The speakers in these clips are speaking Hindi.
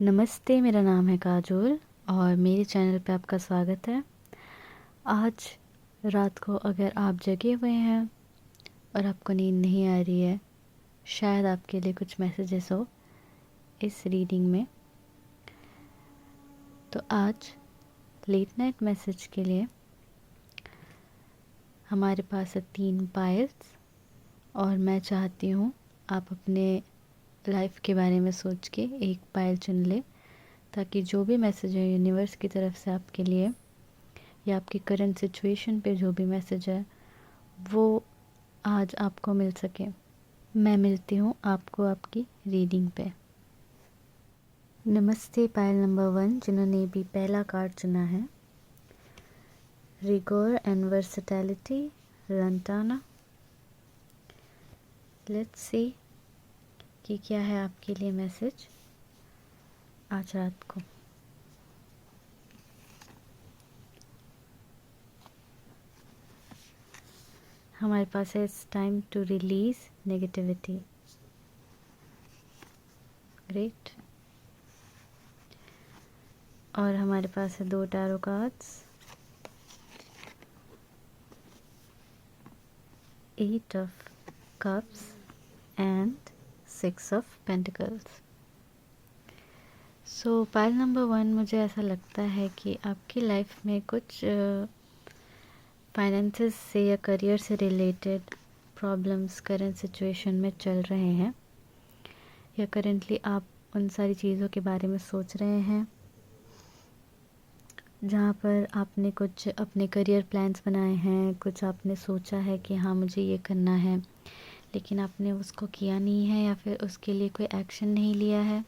नमस्ते, मेरा नाम है काजोल और मेरे चैनल पे आपका स्वागत है। आज रात को अगर आप जगे हुए हैं और आपको नींद नहीं आ रही है, शायद आपके लिए कुछ मैसेजेस हो इस रीडिंग में। तो आज लेट नाइट मैसेज के लिए हमारे पास है 3 पायल्स और मैं चाहती हूँ आप अपने लाइफ के बारे में सोच के एक पायल चुन ले, ताकि जो भी मैसेज है यूनिवर्स की तरफ से आपके लिए या आपकी करंट सिचुएशन पे जो भी मैसेज है वो आज आपको मिल सके। मैं मिलती हूँ आपको आपकी रीडिंग पे। नमस्ते पायल नंबर 1 जिन्होंने भी पहला कार्ड चुना है, rigour and versatility lantana. Let's see कि क्या है आपके लिए मैसेज आज रात को। हमारे पास है it's time to release negativity. Great. और हमारे पास है 2 tarot cards, 8 of cups and 6 of pentacles. So pile number 1, मुझे ऐसा लगता है कि आपकी लाइफ में कुछ फाइनेंसेस से या करियर से रिलेटेड प्रॉब्लम्स करंट सिचुएशन में चल रहे हैं, या करेंटली आप उन सारी चीज़ों के बारे में सोच रहे हैं जहाँ पर आपने कुछ अपने करियर प्लान्स बनाए हैं, कुछ आपने सोचा है कि हाँ मुझे ये करना है, लेकिन आपने उसको किया नहीं है या फिर उसके लिए कोई एक्शन नहीं लिया है,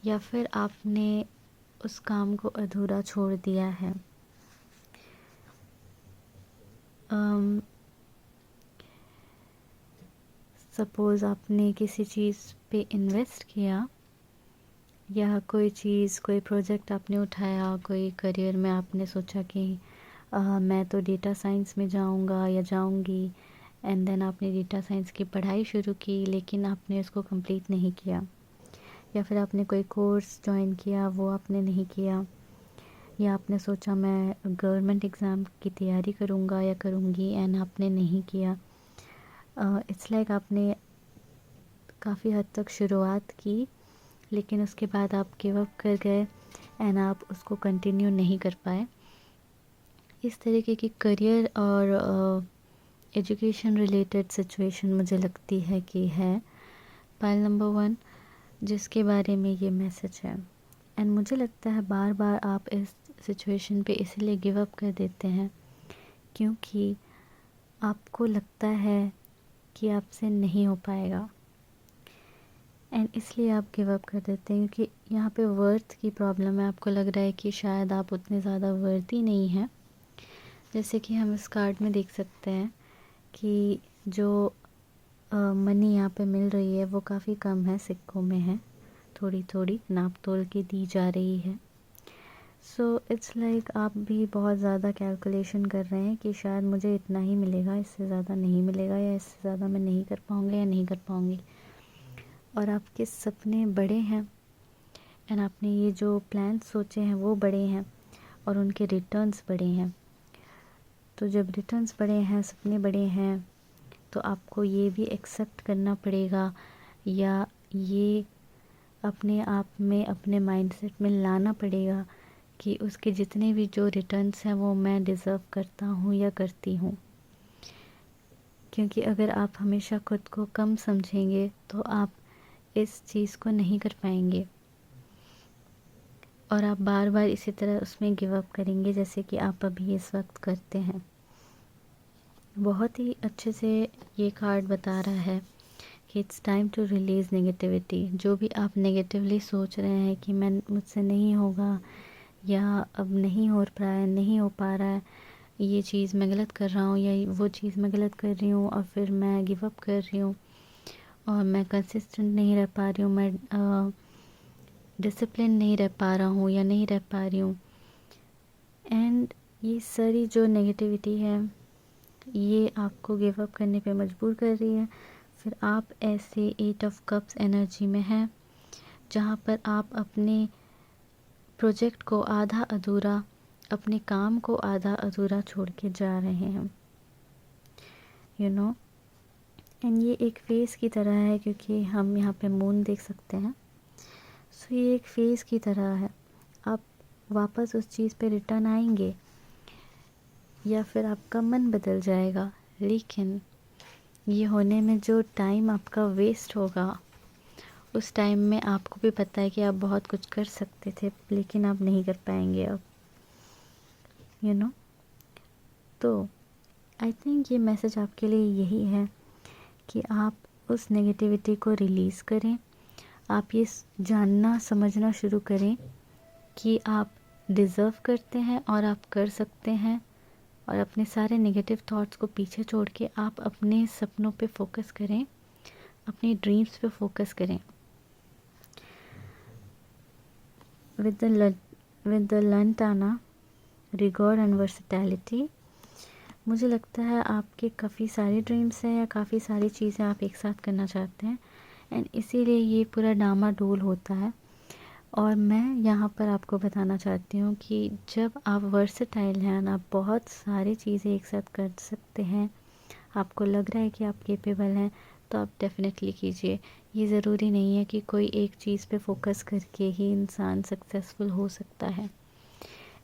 या फिर आपने उस काम को अधूरा छोड़ दिया है। सपोज़ आपने किसी चीज़ पे इन्वेस्ट किया, या कोई चीज़ कोई प्रोजेक्ट आपने उठाया, कोई करियर में आपने सोचा कि मैं तो डेटा साइंस में जाऊंगा या जाऊंगी, एंड देन आपने डेटा साइंस की पढ़ाई शुरू की लेकिन आपने उसको कंप्लीट नहीं किया, या फिर आपने कोई कोर्स ज्वाइन किया वो आपने नहीं किया, या आपने सोचा मैं गवर्नमेंट एग्ज़ाम की तैयारी करूँगा या करूँगी एंड आपने नहीं किया। इट्स लाइक आपने काफ़ी हद तक शुरुआत की लेकिन उसके बाद आप गिव अप कर गए एंड आप उसको कंटिन्यू नहीं कर पाए। इस तरीके की करियर और एजुकेशन रिलेटेड सिचुएशन मुझे लगती है कि है पाइल नंबर 1 जिसके बारे में ये मैसेज है। एंड मुझे लगता है बार बार आप इस सिचुएशन पे इसलिए गिव अप कर देते हैं क्योंकि आपको लगता है कि आपसे नहीं हो पाएगा, एंड इसलिए आप गिव अप कर देते हैं क्योंकि यहाँ पे वर्थ की प्रॉब्लम है। आपको लग रहा है कि शायद आप उतने ज़्यादा वर्दी नहीं हैं। जैसे कि हम इस कार्ड में देख सकते हैं कि जो मनी यहाँ पे मिल रही है वो काफ़ी कम है, सिक्कों में है, थोड़ी थोड़ी नाप तोल के दी जा रही है। सो इट्स लाइक आप भी बहुत ज़्यादा कैलकुलेशन कर रहे हैं कि शायद मुझे इतना ही मिलेगा, इससे ज़्यादा नहीं मिलेगा, या इससे ज़्यादा मैं नहीं कर पाऊँगा या नहीं कर पाऊँगी। और आपके सपने बड़े हैं एंड आपने ये जो प्लान सोचे हैं वो बड़े हैं और उनके रिटर्न्स बड़े हैं। तो जब रिटर्न्स बड़े हैं, सपने बड़े हैं, तो आपको ये भी एक्सेप्ट करना पड़ेगा या ये अपने आप में अपने माइंडसेट में लाना पड़ेगा कि उसके जितने भी जो रिटर्न्स हैं वो मैं डिज़र्व करता हूँ या करती हूँ। क्योंकि अगर आप हमेशा खुद को कम समझेंगे तो आप इस चीज़ को नहीं कर पाएंगे और आप बार बार इसी तरह उसमें गिव अप करेंगे जैसे कि आप अभी इस वक्त करते हैं। बहुत ही अच्छे से ये कार्ड बता रहा है कि it's time to release negativity. जो भी आप नेगेटिवली सोच रहे हैं कि मैं मुझसे नहीं होगा या अब नहीं हो रहा है, नहीं हो पा रहा है, ये चीज़ मैं गलत कर रहा हूँ या वो चीज़ मैं गलत कर रही हूँ और फिर मैं गिव अप कर रही हूँ और मैं कंसिस्टेंट नहीं रह पा रही हूँ, मैं डिसिप्लिन नहीं रह पा रहा हूँ या नहीं रह पा रही हूँ। एंड ये सारी जो नेगेटिविटी है ये आपको गिव अप करने पे मजबूर कर रही है। फिर आप ऐसे 8 ऑफ कप्स एनर्जी में हैं जहाँ पर आप अपने प्रोजेक्ट को आधा अधूरा, अपने काम को आधा अधूरा छोड़ के जा रहे हैं, यू नो। एंड ये एक फेज़ की तरह है, क्योंकि हम यहाँ पे मून देख सकते हैं। सो ये एक फेज़ की तरह है। आप वापस उस चीज़ पे रिटर्न आएंगे या फिर आपका मन बदल जाएगा, लेकिन ये होने में जो टाइम आपका वेस्ट होगा, उस टाइम में आपको भी पता है कि आप बहुत कुछ कर सकते थे, लेकिन आप नहीं कर पाएंगे अब, यू नो। तो आई थिंक ये मैसेज आपके लिए यही है कि आप उस नेगेटिविटी को रिलीज़ करें। आप ये जानना समझना शुरू करें कि आप डिज़र्व करते हैं और आप कर सकते हैं, और अपने सारे नेगेटिव थॉट्स को पीछे छोड़ के आप अपने सपनों पे फोकस करें, अपनी ड्रीम्स पे फोकस करें। With the lantana rigour and versatility, मुझे लगता है आपके काफ़ी सारी ड्रीम्स हैं या काफ़ी सारी चीज़ें आप एक साथ करना चाहते हैं, एंड इसीलिए ये पूरा डामाडोल होता है। और मैं यहाँ पर आपको बताना चाहती हूँ कि जब आप वर्सेटाइल हैं, आप बहुत सारी चीज़ें एक साथ कर सकते हैं, आपको लग रहा है कि आप केपेबल हैं, तो आप डेफिनेटली कीजिए। ये ज़रूरी नहीं है कि कोई एक चीज़ पे फोकस करके ही इंसान सक्सेसफुल हो सकता है।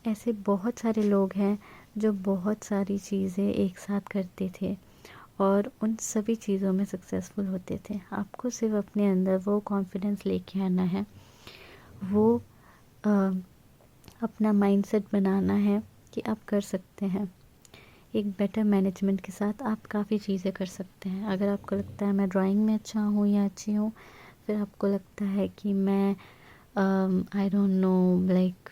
ऐसे बहुत सारे लोग हैं जो बहुत सारी चीज़ें एक साथ करते थे और उन सभी चीज़ों में सक्सेसफुल होते थे। आपको सिर्फ अपने अंदर वो कॉन्फिडेंस लेके आना है, वो अपना माइंडसेट बनाना है कि आप कर सकते हैं। एक बेटर मैनेजमेंट के साथ आप काफ़ी चीज़ें कर सकते हैं। अगर आपको लगता है मैं ड्राइंग में अच्छा हूँ या अच्छी हूँ, फिर आपको लगता है कि मैं I don't know like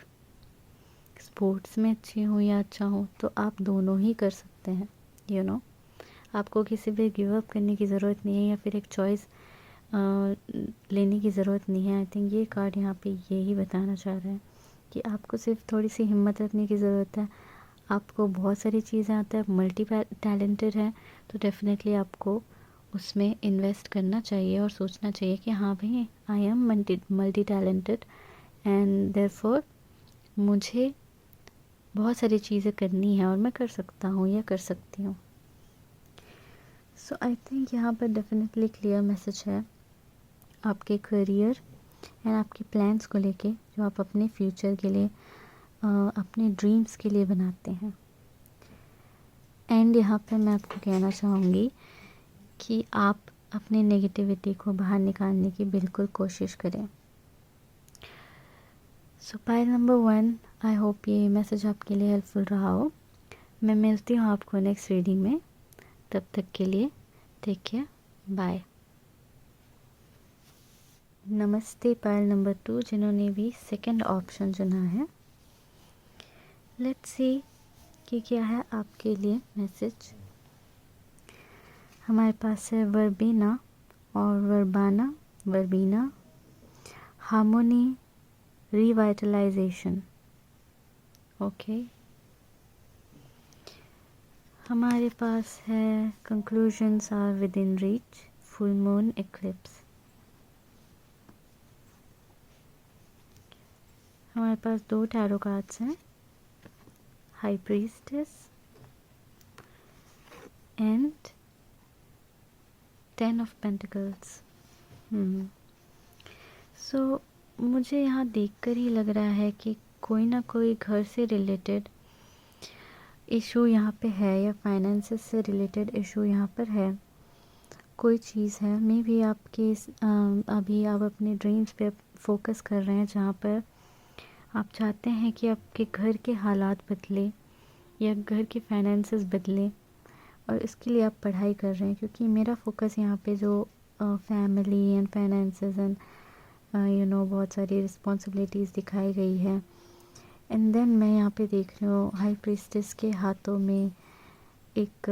sports में अच्छी हूँ या अच्छा हूँ, तो आप दोनों ही कर सकते हैं, यू नो। आपको किसी पे गिव अप करने की ज़रूरत नहीं है या फिर एक चॉइस लेने की ज़रूरत नहीं है। आई थिंक ये कार्ड यहाँ पे यही बताना चाह रहा है कि आपको सिर्फ थोड़ी सी हिम्मत रखने की ज़रूरत है। आपको बहुत सारी चीज़ें आती हैं, आप मल्टी टैलेंटेड हैं, तो डेफिनेटली आपको उसमें इन्वेस्ट करना चाहिए और सोचना चाहिए कि हाँ भाई, I am multi talented and therefore मुझे बहुत सारी चीज़ें करनी है और मैं कर सकता हूँ या कर सकती हूँ। सो आई थिंक यहाँ पर डेफिनेटली क्लियर मैसेज है आपके करियर एंड आपके प्लान्स को लेके, जो आप अपने फ्यूचर के लिए अपने ड्रीम्स के लिए बनाते हैं। एंड यहाँ पे मैं आपको कहना चाहूँगी कि आप अपने नेगेटिविटी को बाहर निकालने की बिल्कुल कोशिश करें। सो पाइल नंबर 1, आई होप ये मैसेज आपके लिए हेल्पफुल रहा हो। मैं मिलती हूँ आपको नेक्स्ट रीडिंग में, तब तक के लिए टेक केयर, बाय। नमस्ते पाइल नंबर 2, जिन्होंने भी सेकंड ऑप्शन चुना है। लेट्स सी कि क्या है आपके लिए मैसेज। हमारे पास है वर्बीना और वर्बीना, हार्मोनी, रिवाइटलाइजेशन। ओके, हमारे पास है conclusions are within reach, full moon eclipse. हमारे पास 2 टैरो कार्ड्स हैं, high priestess and 10 of pentacles. So मुझे यहाँ देखकर ही लग रहा है कि कोई ना कोई घर से रिलेटेड इशू यहाँ पे है या फाइनेंसेस से रिलेटेड इशू यहाँ पर है। कोई चीज़ है, मे बी आपके अभी आप अपने ड्रीम्स पे फोकस कर रहे हैं, जहाँ पर आप चाहते हैं कि आपके घर के हालात बदले या घर के फाइनेंसेस बदले, और इसके लिए आप पढ़ाई कर रहे हैं। क्योंकि मेरा फोकस यहाँ पे जो family and finances and you know बहुत सारी रिस्पॉन्सिबिलिटीज़ दिखाई गई है। एंड देन मैं यहाँ पे देख रही हूँ हाई प्रीस्टेस के हाथों में एक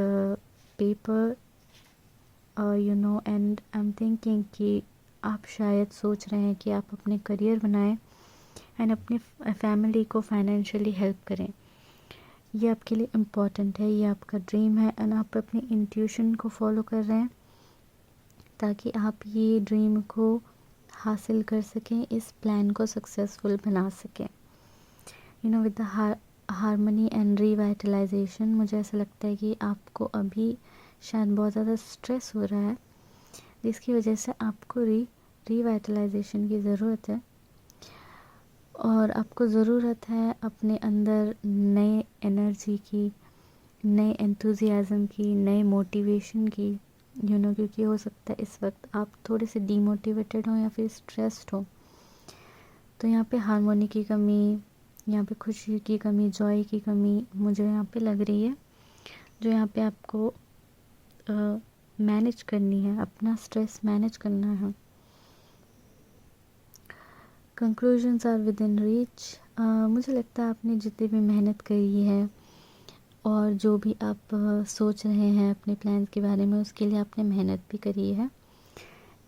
paper, you know, and I am thinking कि आप शायद सोच रहे हैं कि आप अपने करियर बनाएं एंड अपनी फैमिली को फाइनेंशियली हेल्प करें। ये आपके लिए इम्पॉर्टेंट है, ये आपका ड्रीम है, एंड आप अपनी इंट्यूशन को फॉलो कर रहे हैं ताकि आप ये ड्रीम को हासिल कर सकें, इस प्लान को सक्सेसफुल बना सकें। With the harmony and revitalisation, मुझे ऐसा लगता है कि आपको अभी शायद बहुत ज़्यादा स्ट्रेस हो रहा है, जिसकी वजह से आपको रिवाइटलाइजेशन की ज़रूरत है, और आपको ज़रूरत है अपने अंदर नए एनर्जी की, नए एंथुजियाज़म की, नए मोटिवेशन की, क्योंकि हो सकता है इस वक्त आप थोड़े से डीमोटिवेटेड हो या फिर स्ट्रेस्ड हो। तो यहाँ पे हार्मोनी की कमी, यहाँ पे खुशी की कमी, जॉय की कमी मुझे यहाँ पे लग रही है, जो यहाँ पे आपको मैनेज करनी है, अपना स्ट्रेस मैनेज करना है। Conclusions are within reach. मुझे लगता है आपने जितनी भी मेहनत करी है और जो भी आप सोच रहे हैं अपने प्लान्स के बारे में, उसके लिए आपने मेहनत भी करी है।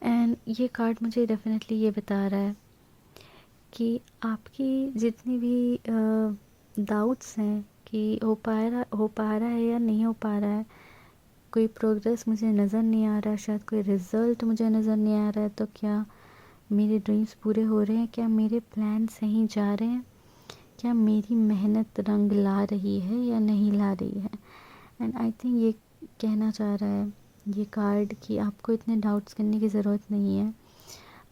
एंड ये कार्ड मुझे डेफिनेटली ये बता रहा है कि आपकी जितनी भी डाउट्स हैं कि हो पा रहा है या नहीं हो पा रहा है, कोई प्रोग्रेस मुझे नज़र नहीं आ रहा है, शायद कोई रिज़ल्ट मुझे नज़र नहीं आ रहा है, तो क्या मेरे ड्रीम्स पूरे हो रहे हैं, क्या मेरे प्लान सही जा रहे हैं, क्या मेरी मेहनत रंग ला रही है या नहीं ला रही है। एंड आई थिंक ये कहना चाह रहा है ये कार्ड कि आपको इतने डाउट्स करने की ज़रूरत नहीं है।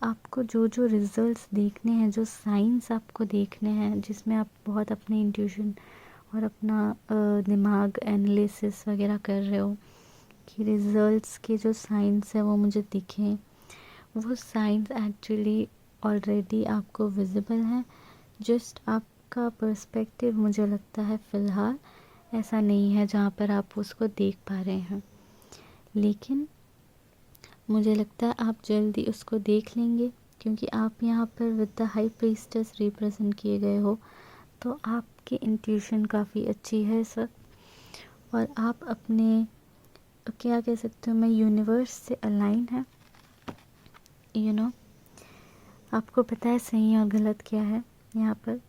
आपको जो जो रिज़ल्ट्स देखने हैं, जो साइंस आपको देखने हैं, जिसमें आप बहुत अपने इंट्यूशन और अपना दिमाग एनालिसिस वगैरह कर रहे हो कि रिज़ल्ट्स के जो साइंस है वो मुझे दिखें, वो साइंस एक्चुअली ऑलरेडी आपको विजिबल हैं। जस्ट आपका पर्सपेक्टिव मुझे लगता है फ़िलहाल ऐसा नहीं है जहाँ पर आप उसको देख पा रहे हैं, लेकिन मुझे लगता है आप जल्दी उसको देख लेंगे, क्योंकि आप यहाँ पर with the high priestess represent किए गए हो। तो आपकी इंट्यूशन काफ़ी अच्छी है इस वक्त, और आप अपने क्या कह सकते हो, मैं यूनिवर्स से अलाइन है। आपको पता है सही और गलत क्या है। यहाँ पर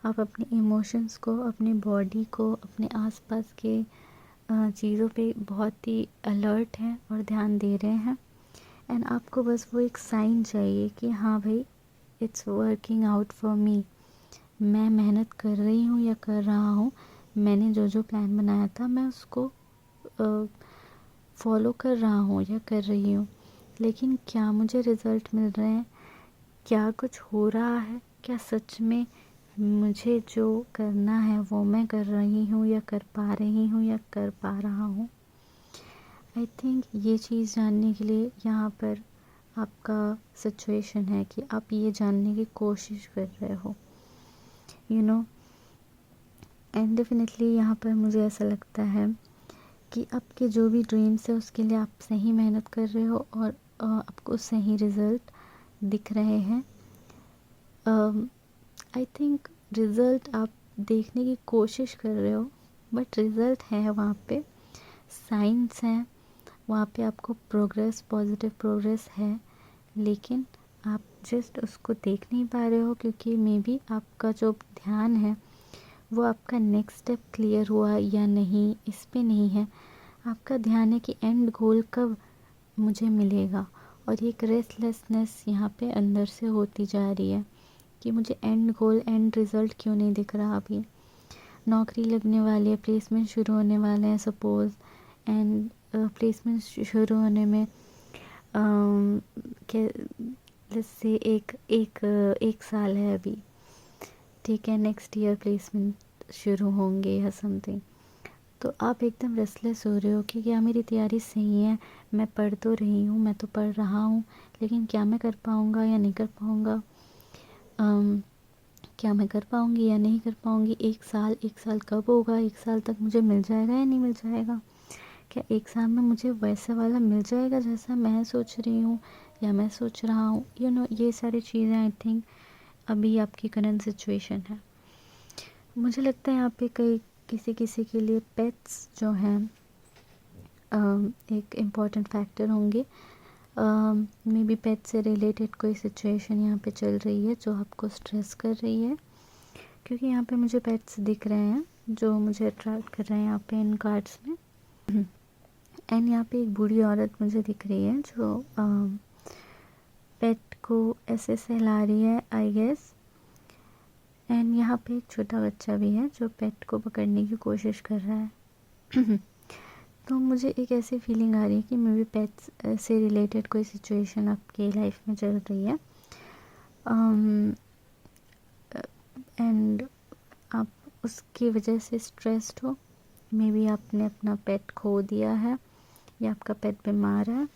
आप अपने इमोशंस को, अपनी बॉडी को, अपने आसपास के चीज़ों पे बहुत ही अलर्ट हैं और ध्यान दे रहे हैं। एंड आपको बस वो एक साइन चाहिए कि हाँ भाई, it's working out for me, मैं मेहनत कर रही हूँ या कर रहा हूँ, मैंने जो जो प्लान बनाया था मैं उसको फॉलो कर रहा हूँ या कर रही हूँ, लेकिन क्या मुझे रिज़ल्ट मिल रहे हैं, क्या कुछ हो रहा है, क्या सच में मुझे जो करना है वो मैं कर रही हूँ या कर पा रही हूँ या कर पा रहा हूँ। आई थिंक ये चीज़ जानने के लिए यहाँ पर आपका सिचुएशन है कि आप ये जानने की कोशिश कर रहे हो, एंड डेफिनेटली यहाँ पर मुझे ऐसा लगता है कि आपके जो भी ड्रीम्स है उसके लिए आप सही मेहनत कर रहे हो और आपको सही रिज़ल्ट दिख रहे हैं। आई थिंक रिज़ल्ट आप देखने की कोशिश कर रहे हो, बट रिज़ल्ट है वहाँ पे, साइंस हैं वहाँ पे, आपको प्रोग्रेस, पॉजिटिव प्रोग्रेस है, लेकिन आप जस्ट उसको देख नहीं पा रहे हो, क्योंकि मे बी आपका जो ध्यान है वो आपका नेक्स्ट स्टेप क्लियर हुआ या नहीं इस पे नहीं है। आपका ध्यान है कि एंड गोल कब मुझे मिलेगा, और एक रेस्टलेसनेस यहाँ पे अंदर से होती जा रही है कि मुझे एंड गोल, एंड रिज़ल्ट क्यों नहीं दिख रहा। अभी नौकरी लगने वाली है, प्लेसमेंट शुरू होने वाले हैं सपोज़, एंड प्लेसमेंट शुरू होने में से एक साल है अभी, ठीक है, नेक्स्ट ईयर प्लेसमेंट शुरू होंगे या समथिंग। तो आप एकदम रेस्टलेस हो रहे हो कि क्या मेरी तैयारी सही है, मैं पढ़ तो रही हूँ, मैं तो पढ़ रहा हूँ, लेकिन क्या मैं कर पाऊँगा या नहीं कर पाऊँगा, क्या मैं कर पाऊँगी या नहीं कर पाऊँगी। एक साल कब होगा, एक साल तक मुझे मिल जाएगा या नहीं मिल जाएगा, क्या एक साल में मुझे वैसा वाला मिल जाएगा जैसा मैं सोच रही हूँ या मैं सोच रहा हूँ। ये सारी चीज़ें आई थिंक अभी आपकी करंट सिचुएशन है। मुझे लगता है यहाँ पे किसी किसी के लिए पेट्स जो हैं एक इम्पॉर्टेंट फैक्टर होंगे। मे बी पेट से रिलेटेड कोई सिचुएशन यहाँ पे चल रही है जो आपको स्ट्रेस कर रही है, क्योंकि यहाँ पे मुझे पेट्स दिख रहे हैं जो मुझे अट्रैक्ट कर रहे हैं यहाँ पे इन कार्ड्स में। एंड यहाँ पे एक बूढ़ी औरत मुझे दिख रही है जो पेट को ऐसे सहला रही है आई गेस, एंड यहाँ पे एक छोटा बच्चा भी है जो पेट को पकड़ने की कोशिश कर रहा है। तो मुझे एक ऐसी फीलिंग आ रही है कि मे बी पेट्स से रिलेटेड कोई सिचुएशन आपकी लाइफ में चल रही है, एंड आप उसकी वजह से स्ट्रेस्ड हो। मे बी आपने अपना पेट खो दिया है या आपका पेट बीमार है।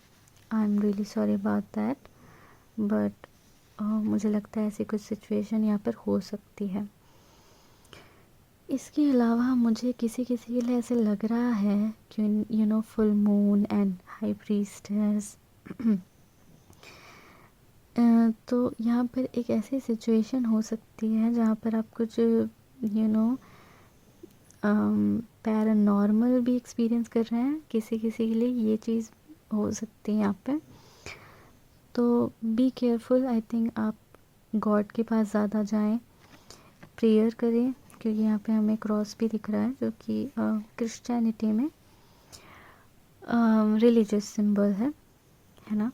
I am really sorry about that, but मुझे लगता है ऐसी कुछ सिचुएशन यहाँ पर हो सकती है। इसके अलावा मुझे किसी किसी के लिए ऐसे लग रहा है कि you know full moon and high priestess, तो यहाँ पर एक ऐसी सिचुएशन हो सकती है जहाँ पर आप कुछ यू नो पैरानॉर्मल भी एक्सपीरियंस कर रहे हैं। किसी किसी के लिए ये चीज़ हो सकती है यहाँ पे, तो बी केयरफुल। आई थिंक आप गॉड के पास ज़्यादा जाएं, प्रेयर करें, क्योंकि यहाँ पे हमें क्रॉस भी दिख रहा है जो कि क्रिश्चियनिटी में रिलीजियस सिंबल है ना,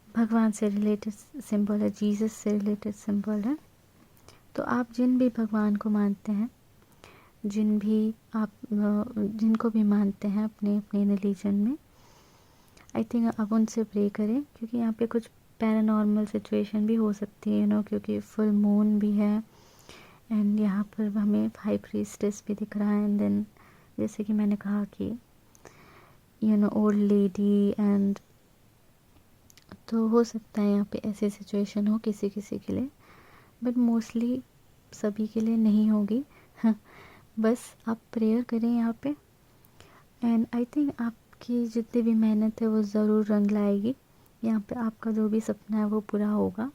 भगवान से रिलेटेड सिंबल है, जीसस से रिलेटेड सिंबल है। तो आप जिन भी भगवान को मानते हैं, जिनको भी मानते हैं अपने अपने रिलीजन में, आई थिंक आप उनसे प्रे करें, क्योंकि यहाँ पे कुछ पैरानॉर्मल सिचुएशन भी हो सकती है, यू नो, क्योंकि फुल मून भी है एंड यहाँ पर हमें हाई प्रीस्टेस भी दिख रहा है, एंड देन जैसे कि मैंने कहा कि you know old lady, and तो हो सकता है यहाँ पे ऐसी सिचुएशन हो किसी किसी के लिए, बट मोस्टली सभी के लिए नहीं होगी। बस आप प्रेयर करें यहाँ पे, एंड आई थिंक आपकी जितनी भी मेहनत है वो ज़रूर रंग लाएगी। यहाँ पे आपका जो भी सपना है वो पूरा होगा,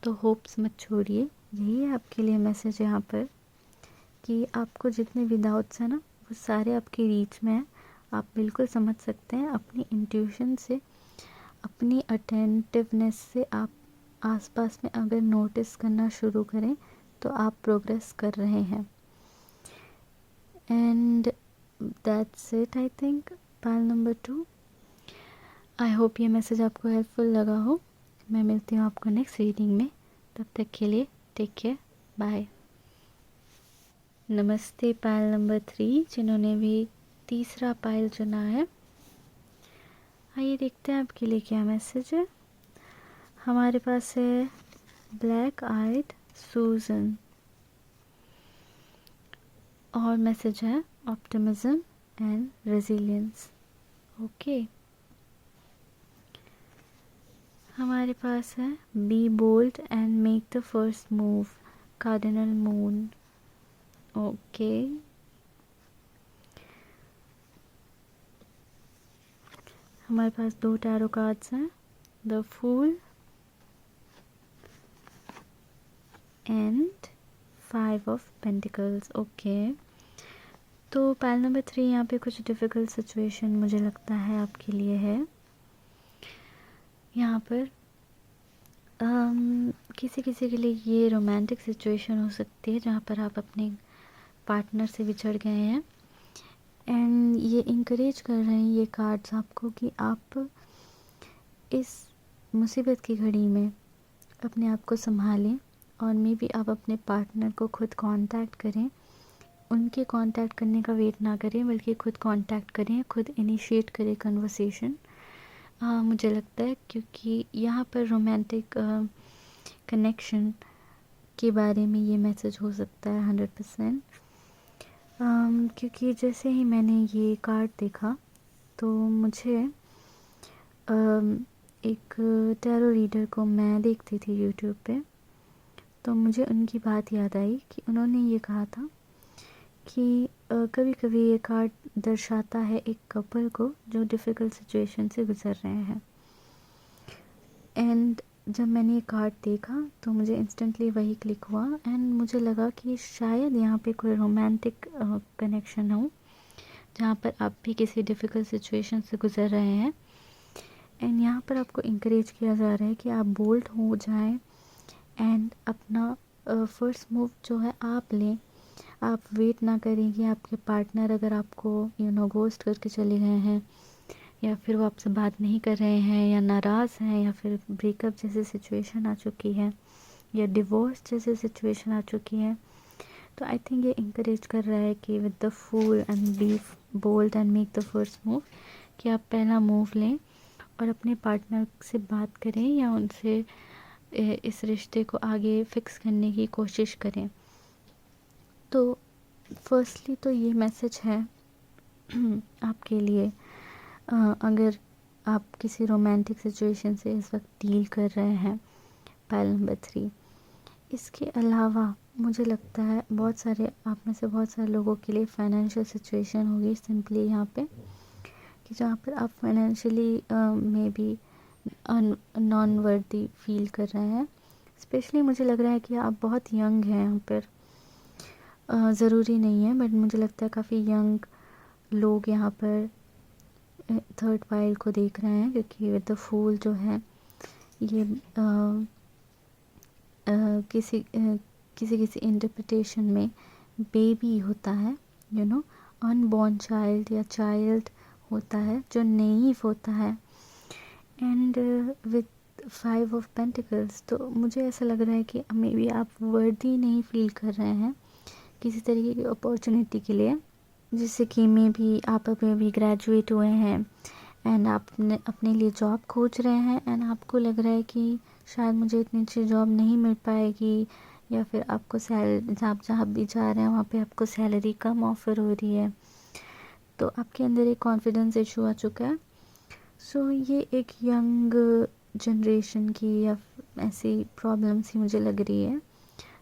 तो होप्स मत छोड़िए। यही है आपके लिए मैसेज यहाँ पर, कि आपको जितने भी डाउट्स हैं ना वो सारे आपकी रीच में हैं। आप बिल्कुल समझ सकते हैं अपनी इंट्यूशन से, अपनी अटेंटिवनेस से। आप आसपास में अगर नोटिस करना शुरू करें तो आप प्रोग्रेस कर रहे हैं, and that's it I think. Pile number 2, I hope ये मैसेज आपको हेल्पफुल लगा हो। मैं मिलती हूँ आपको नेक्स्ट रीडिंग में, तब तक के लिए टेक केयर, बाय। नमस्ते पाइल नंबर 3, जिन्होंने भी तीसरा पाइल चुना है। आइए देखते हैं आपके लिए क्या मैसेज है। हमारे पास है ब्लैक आइड सूजन, और मैसेज है ऑप्टिमिज्म एंड रेजिलियंस। ओके, हमारे पास है be bold and make the first move, cardinal moon. Okay, हमारे पास 2 टैरो कार्ड्स हैं, the fool and 5 of pentacles. Okay, तो पाइल नंबर 3 यहाँ पे कुछ डिफ़िकल्ट सिचुएशन मुझे लगता है आपके लिए है। यहाँ पर किसी किसी के लिए ये रोमांटिक सिचुएशन हो सकती है जहाँ पर आप अपने पार्टनर से बिछड़ गए हैं, एंड ये इंकरेज कर रहे हैं ये कार्ड्स आपको कि आप इस मुसीबत की घड़ी में अपने आप को संभालें, और मे बी आप अपने पार्टनर को खुद कांटेक्ट करें। उनके कांटेक्ट करने का वेट ना करें, बल्कि खुद कांटेक्ट करें, खुद इनिशिएट करें कन्वर्सेशन। मुझे लगता है क्योंकि यहाँ पर रोमांटिक कनेक्शन के बारे में ये मैसेज हो सकता है 100%, क्योंकि जैसे ही मैंने ये कार्ड देखा तो मुझे एक टैरो रीडर को मैं देखती थी यूट्यूब पे, तो मुझे उनकी बात याद आई कि उन्होंने ये कहा था कि कभी कभी ये कार्ड दर्शाता है एक कपल को जो डिफ़िकल्ट सिचुएशन से गुज़र रहे हैं। एंड जब मैंने ये कार्ड देखा तो मुझे इंस्टेंटली वही क्लिक हुआ, एंड मुझे लगा कि शायद यहाँ पे कोई रोमांटिक कनेक्शन हो, जहाँ पर आप भी किसी डिफ़िकल्ट सिचुएशन से गुज़र रहे हैं, एंड यहाँ पर आपको इंकरेज किया जा रहा है कि आप बोल्ड हो जाएं एंड अपना फर्स्ट मूव जो है आप लें। आप वेट ना करें कि आपके पार्टनर अगर आपको यू नो गोस्ट करके चले गए हैं या फिर वो आपसे बात नहीं कर रहे हैं, या नाराज़ हैं, या फिर ब्रेकअप जैसी सिचुएशन आ चुकी है, या डिवोर्स जैसी सिचुएशन आ चुकी है, तो आई थिंक ये इंकरेज कर रहा है कि with the fool and be bold and make the first move, कि आप पहला मूव लें और अपने पार्टनर से बात करें या उनसे इस रिश्ते को आगे फिक्स करने की कोशिश करें। तो फर्स्टली तो ये मैसेज है आपके लिए, अगर आप किसी रोमांटिक सिचुएशन से इस वक्त डील कर रहे हैं, पाइल नंबर 3। इसके अलावा मुझे लगता है बहुत सारे आप में से बहुत सारे लोगों के लिए फाइनेंशियल सिचुएशन होगी सिंपली यहाँ पे, कि जहाँ पर आप फाइनेंशियली में भी नॉन वर्दी फील कर रहे हैं। स्पेशली मुझे लग रहा है कि आप बहुत यंग हैं यहाँ पर, ज़रूरी नहीं है बट मुझे लगता है काफ़ी यंग लोग यहाँ पर थर्ड पाइल को देख रहे हैं, क्योंकि विद द फूल जो है ये किसी किसी इंटरप्रिटेशन में बेबी होता है, यू नो, अनबॉर्न चाइल्ड या चाइल्ड होता है जो नेइव होता है। एंड विद 5 ऑफ पेंटिकल्स, तो मुझे ऐसा लग रहा है कि मे बी आप वर्दी नहीं फील कर रहे हैं किसी तरीके की अपॉर्चुनिटी के लिए, जिससे कि मे भी आप अभी ग्रेजुएट हुए हैं एंड आप अपने लिए जॉब खोज रहे हैं, एंड आपको लग रहा है कि शायद मुझे इतनी अच्छी जॉब नहीं मिल पाएगी, या फिर आपको आप जहाँ भी जा रहे हैं वहाँ पे आपको सैलरी कम ऑफ़र हो रही है, तो आपके अंदर एक कॉन्फिडेंस इशू आ चुका है। सो ये एक यंग जनरेशन की या ऐसी प्रॉब्लम सी मुझे लग रही है।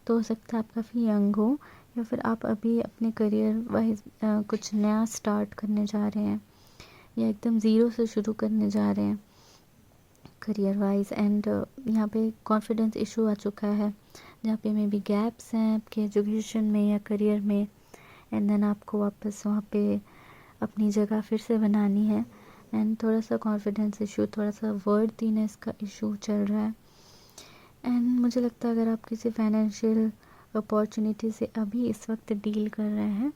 तो हो सकता है आप काफ़ी यंग हो, या फिर आप अभी अपने करियर वाइज कुछ नया स्टार्ट करने जा रहे हैं, या एकदम ज़ीरो से शुरू करने जा रहे हैं करियर वाइज, एंड यहाँ पे कॉन्फिडेंस इशू आ चुका है, जहाँ पे मे बी गैप्स हैं आपके एजुकेशन में या करियर में, एंड देन आपको वापस वहाँ पे अपनी जगह फिर से बनानी है, एंड थोड़ा सा कॉन्फिडेंस इशू, थोड़ा सा वर्दीनेस का इशू चल रहा है। एंड मुझे लगता है अगर आप किसी फाइनेंशियल अपॉर्चुनिटी से अभी इस वक्त डील कर रहे हैं,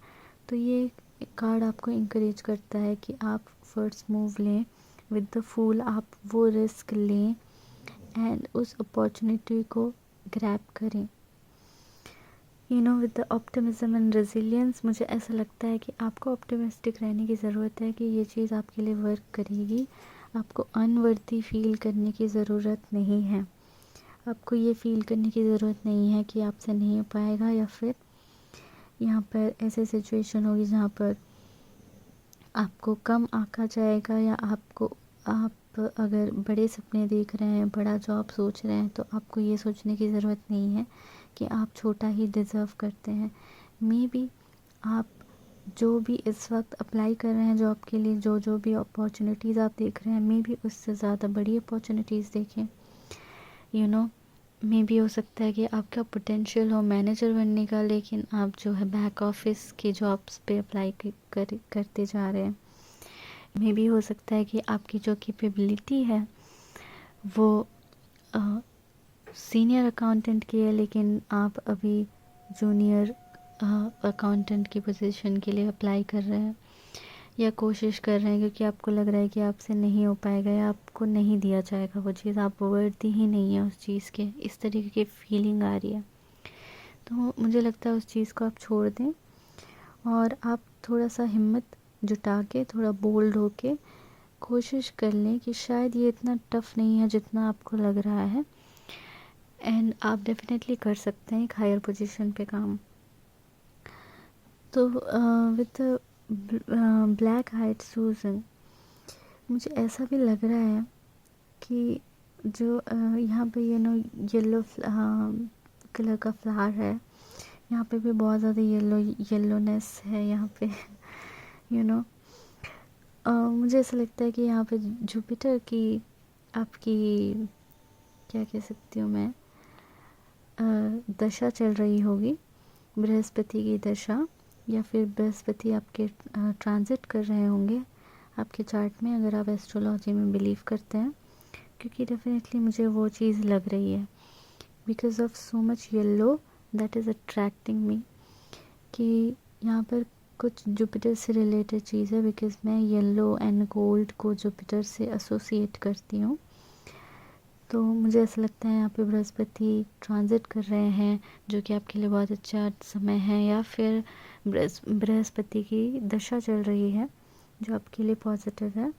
तो ये कार्ड आपको इंकरेज करता है कि आप फर्स्ट मूव लें विद द फूल, आप वो रिस्क लें एंड उस अपॉर्चुनिटी को ग्रैब करें, you know, with the optimism and resilience. मुझे ऐसा लगता है कि आपको ऑप्टिमिस्टिक रहने की ज़रूरत है कि ये चीज़ आपके लिए वर्क करेगी। आपको अनवर्दी फील करने की ज़रूरत नहीं है, आपको ये फील करने की ज़रूरत नहीं है कि आपसे नहीं हो पाएगा, या फिर यहाँ पर ऐसे सिचुएशन होगी जहाँ पर आपको कम आंका जाएगा, या आप अगर बड़े सपने देख रहे हैं, बड़ा जॉब सोच रहे हैं, तो आपको ये सोचने की ज़रूरत नहीं है कि आप छोटा ही डिज़र्व करते हैं। मे बी आप जो भी इस वक्त अप्लाई कर रहे हैं जॉब के लिए, जो भी अपॉर्चुनिटीज़ आप देख रहे हैं, मे बी उससे ज़्यादा बड़ी अपॉर्चुनिटीज़ देखें, यू नो। मे भी हो सकता है कि आपका पोटेंशियल हो मैनेजर बनने का, लेकिन आप जो है बैक ऑफिस की जॉब्स पे अप्लाई करते जा रहे हैं। मे भी हो सकता है कि आपकी जो कैपेबिलिटी है वो सीनियर अकाउंटेंट की है, लेकिन आप अभी जूनियर अकाउंटेंट की पोजीशन के लिए अप्लाई कर रहे हैं या कोशिश कर रहे हैं, क्योंकि आपको लग रहा है कि आपसे नहीं हो पाएगा या आपको नहीं दिया जाएगा वो चीज़, आप वर्दी ही नहीं है उस चीज़ के, इस तरीके की फीलिंग आ रही है। तो मुझे लगता है उस चीज़ को आप छोड़ दें और आप थोड़ा सा हिम्मत जुटा के, थोड़ा बोल्ड होके कोशिश कर लें कि शायद ये इतना टफ़ नहीं है जितना आपको लग रहा है, एंड आप डेफिनेटली कर सकते हैं एक हायर पोजीशन पे काम। तो विद ब्लैक हाइट सूजन, मुझे ऐसा भी लग रहा है कि जो यहाँ पे येलो कलर का फ्लावर है, यहाँ पे भी बहुत ज़्यादा येलोनेस है यहाँ पे, यू नो। मुझे ऐसा लगता है कि यहाँ पे जुपिटर की आपकी क्या कह सकती हूँ मैं, दशा चल रही होगी, बृहस्पति की दशा, या फिर बृहस्पति आपके ट्रांजिट कर रहे होंगे आपके चार्ट में, अगर आप एस्ट्रोलॉजी में बिलीव करते हैं, क्योंकि डेफिनेटली मुझे वो चीज़ लग रही है because of so much yellow that is attracting me, कि यहाँ पर कुछ जुपिटर से रिलेटेड चीज़ है, बिकॉज़ मैं येलो एंड गोल्ड को जुपिटर से एसोसिएट करती हूँ। तो मुझे ऐसा लगता है यहाँ पे बृहस्पति ट्रांजिट कर रहे हैं, जो कि आपके लिए बहुत अच्छा समय है, या फिर बृहस्पति की दशा चल रही है जो आपके लिए पॉजिटिव है।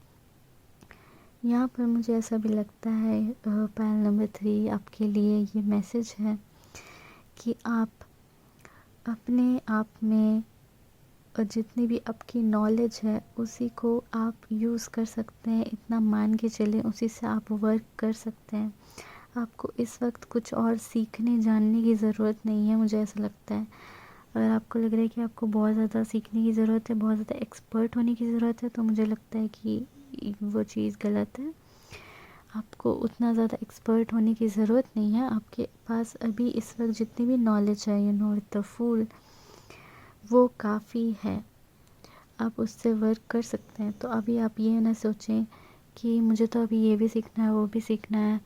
यहाँ पर मुझे ऐसा भी लगता है पायल नंबर 3 आपके लिए ये मैसेज है कि आप अपने आप में जितनी भी आपकी नॉलेज है उसी को आप यूज़ कर सकते हैं, इतना मान के चलें, उसी से आप वर्क कर सकते हैं। आपको इस वक्त कुछ और सीखने जानने की ज़रूरत नहीं है, मुझे ऐसा लगता है। अगर आपको लग रहा है कि आपको बहुत ज़्यादा सीखने की ज़रूरत है, बहुत ज़्यादा एक्सपर्ट होने की ज़रूरत है, तो मुझे लगता है कि वो चीज़ गलत है। आपको उतना ज़्यादा एक्सपर्ट होने की ज़रूरत नहीं है। आपके पास अभी इस वक्त जितनी भी नॉलेज है, यू नो द फूल, वो काफ़ी है, आप उससे वर्क कर सकते हैं। तो अभी आप ये ना सोचें कि मुझे तो अभी ये भी सीखना है, वो भी सीखना है,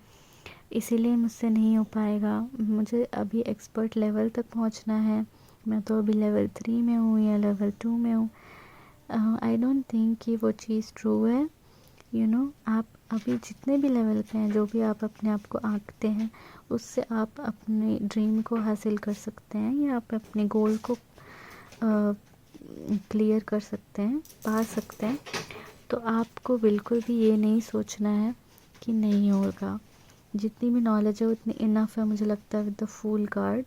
इसीलिए मुझसे नहीं हो पाएगा, मुझे अभी एक्सपर्ट लेवल तक पहुंचना है, मैं तो अभी लेवल 3 में हूँ या लेवल 2 में हूँ। आई डोंट थिंक कि वो चीज़ ट्रू है। यू नो आप अभी जितने भी लेवल पे हैं, जो भी आप अपने आप को आंकते हैं, उससे आप अपने ड्रीम को हासिल कर सकते हैं, या आप अपने गोल को क्लियर कर सकते हैं, पा सकते हैं। तो आपको बिल्कुल भी ये नहीं सोचना है कि नहीं होगा। जितनी भी नॉलेज है उतनी इनफ है, मुझे लगता है, with the fool card.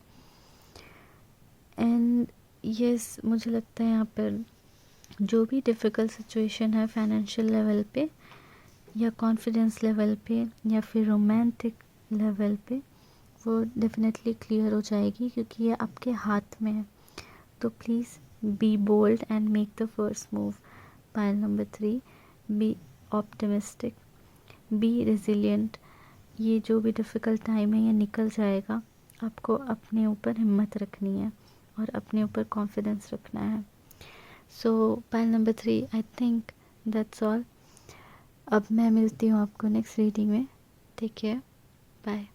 And yes, मुझे लगता है यहाँ पर जो भी डिफ़िकल्ट सिचुएशन है फाइनेंशियल लेवल पे, या कॉन्फिडेंस लेवल पे, या फिर रोमांटिक लेवल पे, वो डेफिनेटली क्लियर हो जाएगी, क्योंकि ये आपके हाथ में है। तो please be bold and make the first move. Pile number 3, be optimistic, be resilient. ये जो भी डिफ़िकल्ट टाइम है ये निकल जाएगा। आपको अपने ऊपर हिम्मत रखनी है और अपने ऊपर कॉन्फिडेंस रखना है। So pile number 3, I think that's all. अब मैं मिलती हूँ आपको नेक्स्ट रीडिंग में। Take care, bye.